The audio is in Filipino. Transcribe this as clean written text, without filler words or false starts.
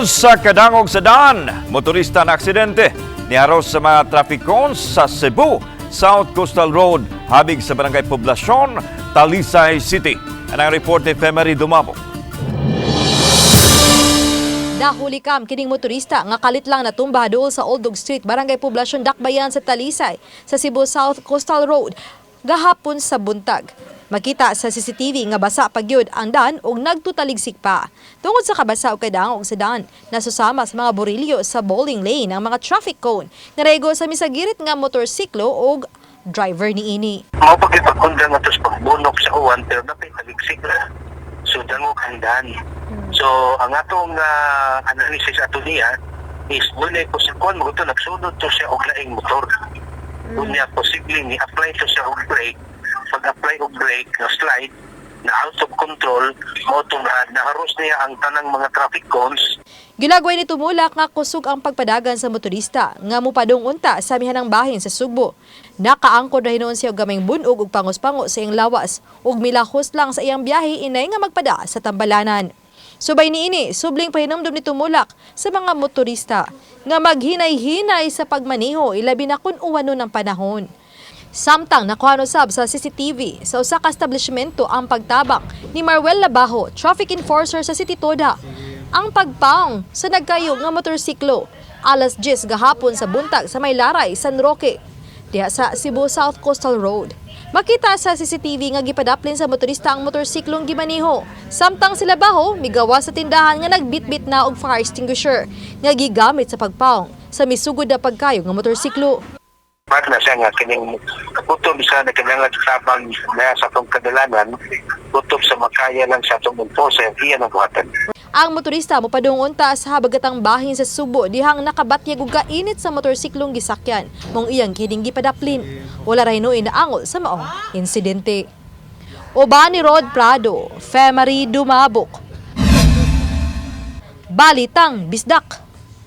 Tungod sa kadangog sa daan, motorista na aksidente niaros sa mga trafikon sa Cebu, South Coastal Road, habig sa barangay Poblasyon, Talisay City. Ang report ni Femery Dumabo. Nahuli kam kining motorista nga kalit lang natumba dool sa Oldog Street, barangay Poblasyon, Dakbayan sa Talisay, sa Cebu South Coastal Road, gahapon sa buntag. Makita sa CCTV nga basa pagyud ang daan ug nagtutaligsik pa. Tungod sa kabasa ug kadangog sa daan, nasusama sa mga borilyo sa bowling lane ang mga traffic cone nga rego sa misagirit nga motorsiklo ug driver niini. Mao pagkipagkundang atos pagbunok sa uwan pero dapat taligsik na. So dangog ang daan. So ang atong analysis ato niya is wala ko sa kon mo to nagsunod to siya og laing motor. Unya posibleng ni-apply to siya og brake. Pag-apply og brake na slide na out of control mo itong naharos niya ang tanang mga traffic cones. Gilagway ni tumulak nga kusog ang pagpadagan sa motorista nga mupadung unta sa mihanang bahin sa Sugbo. Nakaangkod na hinuon siya og gamay bunog ug pangos-pango sa iyang lawas ug milahos lang sa iyang biyahe inay nga magpada sa Tambalanan. Subay niini, subling pahinumdum ni tumulak sa mga motorista nga maghinay-hinay sa pagmaneho ilabi na kun uwano ng panahon. Samtang nakuha sab sa CCTV sa usa ka establishmento ang pagtabang ni Marwel Labajo, traffic enforcer sa City Toda, ang pagpaong sa nagkayo nga motorsiklo alas 10 gahapon sa buntag sa Maylaray, San Roque, diha sa Cebu South Coastal Road. Makita sa CCTV nga gipadaplin sa motorista ang motorsiklong gimaniho. Samtang sila Labajo migawa sa tindahan nga nagbitbit na og fire extinguisher nga gigamit sa pagpaong sa misugod na pagkayo nga motorsiklo. Para na siya nga kining kaputob sa nagkailangan sabang na sa itong kadalanan, kutob sa makaya lang sa itong enforcer, iyan ang buhatan. Ang motorista mopadung unta sa habagatang bahin sa Subo dihang nakabatyag og kainit sa motorsiklong gisakyan mong iyang kining gipadaplin. Wala ra hinuon na angol sa maong insidente. Uban ni Rod Prado, Femery Dumabok. Balitang Bisdak.